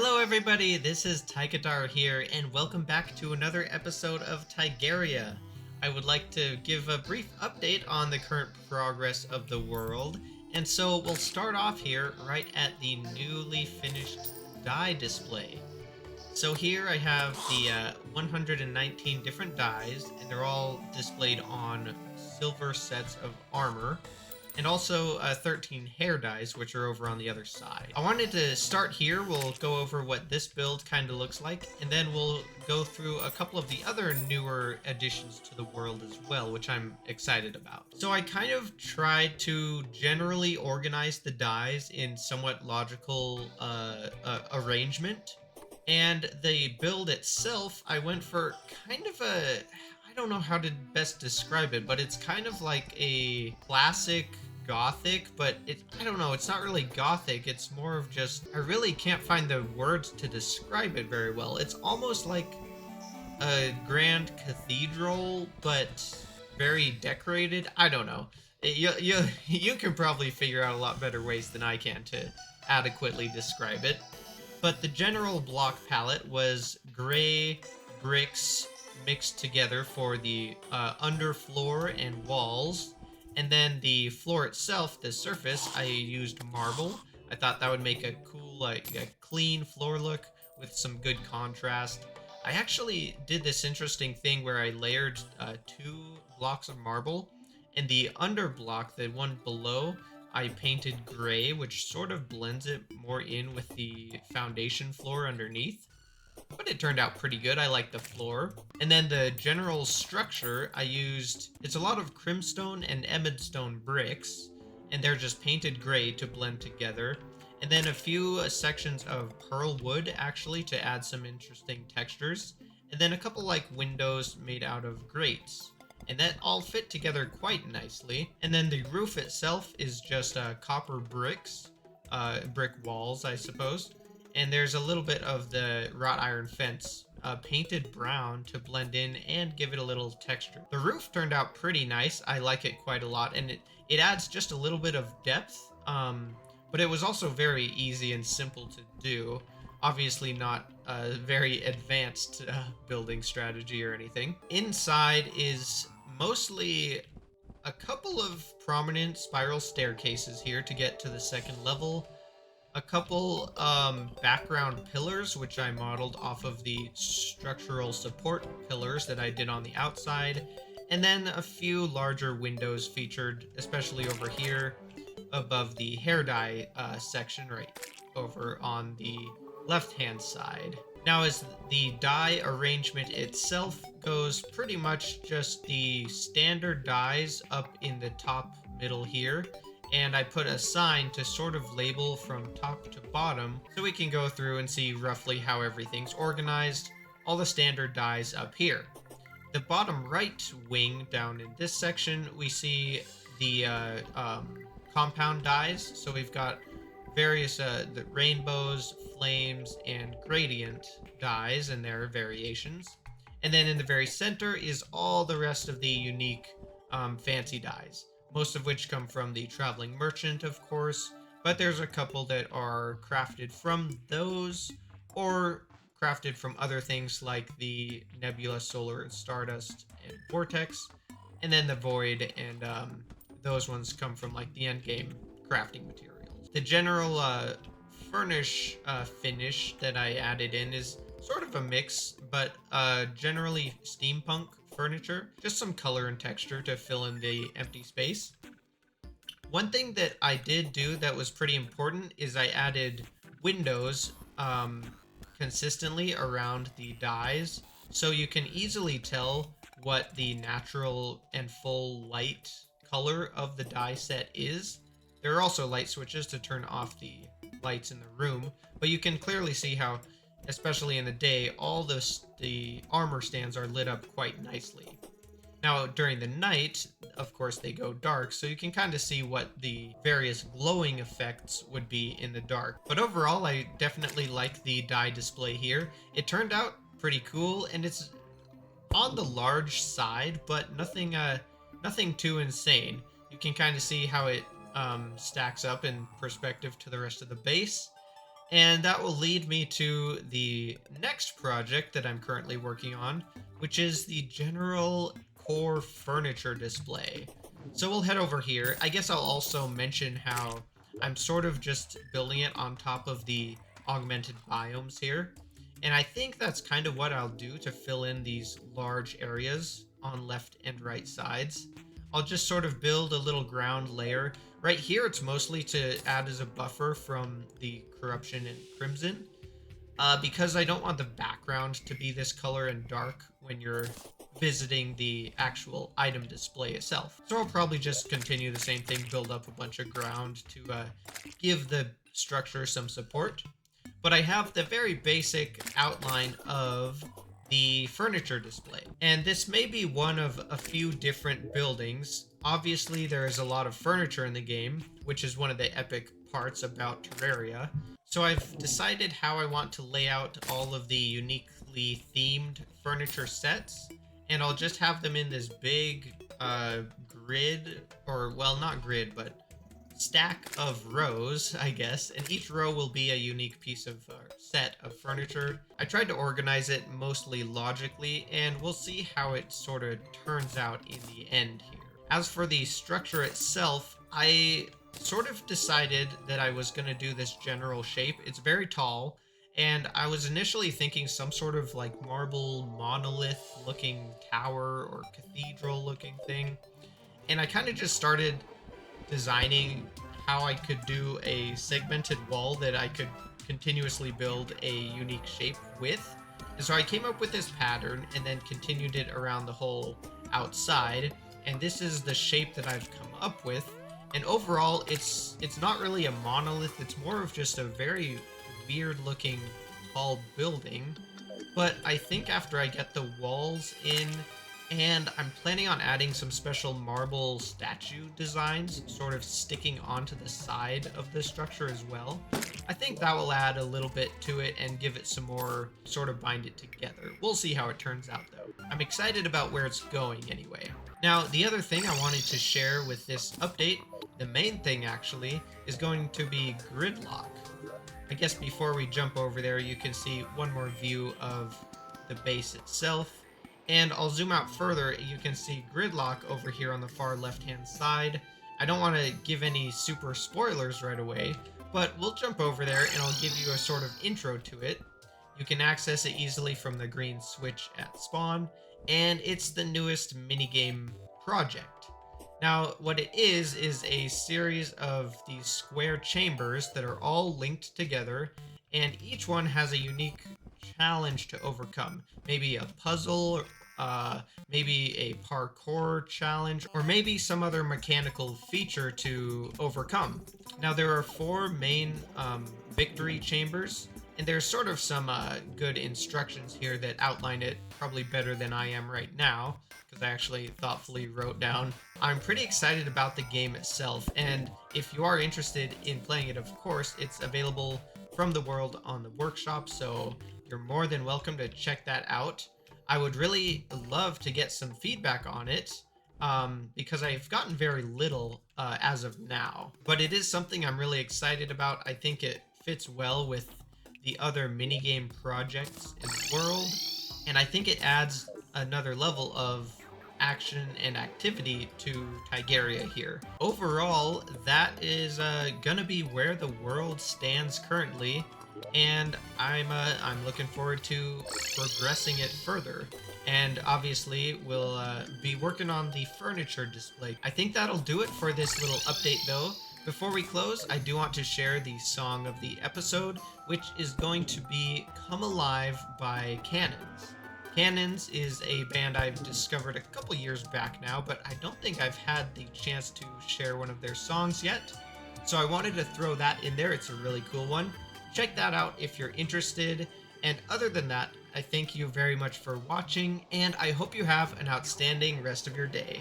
Hello everybody, this is Tigitar here, and welcome back to another episode of Tigaria. I would like to give a brief update on the current progress of the world, and so we'll start off here right at the newly finished die display. So here I have the 119 different dies, and they're all displayed on silver sets of armor, and also 13 hair dies, which are over on the other side. I wanted to start here. We'll go over what this build kind of looks like, and then we'll go through a couple of the other newer additions to the world as well, which I'm excited about. So I kind of tried to generally organize the dies in somewhat logical arrangement, and the build itself, I went for kind of I don't know how to best describe it, but it's kind of like a classic gothic, but I don't know, it's not really gothic, it's more of just, I really can't find the words to describe it very well. It's almost like a grand cathedral, but very decorated. I don't know. You can probably figure out a lot better ways than I can to adequately describe it. But the general block palette was gray bricks mixed together for the underfloor and walls, and then the floor itself, the surface, I used marble. I thought that would make a cool, like a clean floor look with some good contrast. I actually did this interesting thing where I layered 2 blocks of marble, and the under block, the one below, I painted gray, which sort of blends it more in with the foundation floor underneath. But it turned out pretty good. I like the floor. And then the general structure, I used, it's a lot of crimstone and emmetstone bricks, and they're just painted gray to blend together. And then a few sections of pearl wood, actually, to add some interesting textures. And then a couple like windows made out of grates. And that all fit together quite nicely. And then the roof itself is just copper bricks, brick walls, I suppose. And there's a little bit of the wrought iron fence painted brown to blend in and give it a little texture. The roof turned out pretty nice. I like it quite a lot, and it adds just a little bit of depth, but it was also very easy and simple to do. Obviously not a very advanced building strategy or anything. Inside is mostly a couple of prominent spiral staircases here to get to the second level. A couple background pillars, which I modeled off of the structural support pillars that I did on the outside, and then a few larger windows featured, especially over here above the hair dye section right over on the left-hand side. Now, as the die arrangement itself goes, pretty much just the standard dies up in the top middle here, and I put a sign to sort of label from top to bottom so we can go through and see roughly how everything's organized. All the standard dies up here. The bottom right wing down in this section, we see the compound dies. So we've got various the rainbows, flames, and gradient dies and their variations. And then in the very center is all the rest of the unique fancy dies. Most of which come from the Traveling Merchant, of course, but there's a couple that are crafted from those, or crafted from other things like the Nebula, Solar, Stardust, and Vortex, and then the Void, and those ones come from like the endgame crafting materials. The general finish that I added in is sort of a mix, but generally steampunk furniture, just some color and texture to fill in the empty space. One thing that I did do that was pretty important is I added windows consistently around the dies, so you can easily tell what the natural and full light color of the die set is. There are also light switches to turn off the lights in the room, but you can clearly see how, especially in the day, all the armor stands are lit up quite nicely. Now, during the night, of course, they go dark, so you can kind of see what the various glowing effects would be in the dark. But overall, I definitely like the die display here. It turned out pretty cool, and it's on the large side, but nothing too insane. You can kind of see how it stacks up in perspective to the rest of the base. And that will lead me to the next project that I'm currently working on, which is the general core furniture display. So we'll head over here. I guess I'll also mention how I'm sort of just building it on top of the augmented biomes here. And I think that's kind of what I'll do to fill in these large areas on left and right sides. I'll just sort of build a little ground layer. Right here, it's mostly to add as a buffer from the corruption and crimson. Because I don't want the background to be this color and dark when you're visiting the actual item display itself. So I'll probably just continue the same thing, build up a bunch of ground to give the structure some support. But I have the very basic outline of the furniture display. And this may be one of a few different buildings. Obviously, there is a lot of furniture in the game, which is one of the epic parts about Terraria. So I've decided how I want to lay out all of the uniquely themed furniture sets, and I'll just have them in this big grid, or well, not grid, but stack of rows, I guess, and each row will be a unique piece of set of furniture. I tried to organize it mostly logically, and we'll see how it sort of turns out in the end here. As for the structure itself, I sort of decided that I was going to do this general shape. It's very tall, and I was initially thinking some sort of like marble monolith looking tower or cathedral looking thing, and I kind of just started designing how I could do a segmented wall that I could continuously build a unique shape with. And so I came up with this pattern and then continued it around the whole outside. And this is the shape that I've come up with. And overall, it's not really a monolith. It's more of just a very weird looking tall building. But I think after I get the walls in, and I'm planning on adding some special marble statue designs sort of sticking onto the side of the structure as well. I think that will add a little bit to it and give it some more, sort of bind it together. We'll see how it turns out though. I'm excited about where it's going anyway. Now, the other thing I wanted to share with this update, the main thing actually, is going to be Gridlock. I guess before we jump over there, you can see one more view of the base itself. And I'll zoom out further, you can see Gridlock over here on the far left-hand side. I don't want to give any super spoilers right away, but we'll jump over there and I'll give you a sort of intro to it. You can access it easily from the green switch at spawn, and it's the newest minigame project. Now, what it is a series of these square chambers that are all linked together, and each one has a unique challenge to overcome. Maybe a puzzle, maybe a parkour challenge, or maybe some other mechanical feature to overcome. Now, there are 4 main victory chambers, and there's sort of some good instructions here that outline it probably better than I am right now, because I actually thoughtfully wrote down. I'm pretty excited about the game itself, and if you are interested in playing it, of course, it's available from the world on the workshop, so you're more than welcome to check that out. I would really love to get some feedback on it, because I've gotten very little as of now. But it is something I'm really excited about. I think it fits well with the other minigame projects in the world, and I think it adds another level of action and activity to Tigaria here. Overall, that is gonna be where the world stands currently, and I'm looking forward to progressing it further. And obviously, we'll be working on the furniture display. I think that'll do it for this little update, though. Before we close, I do want to share the song of the episode, which is going to be Come Alive by Cannons. Cannons is a band I've discovered a couple years back now, but I don't think I've had the chance to share one of their songs yet. So I wanted to throw that in there. It's a really cool one. Check that out if you're interested. And other than that, I thank you very much for watching, and I hope you have an outstanding rest of your day.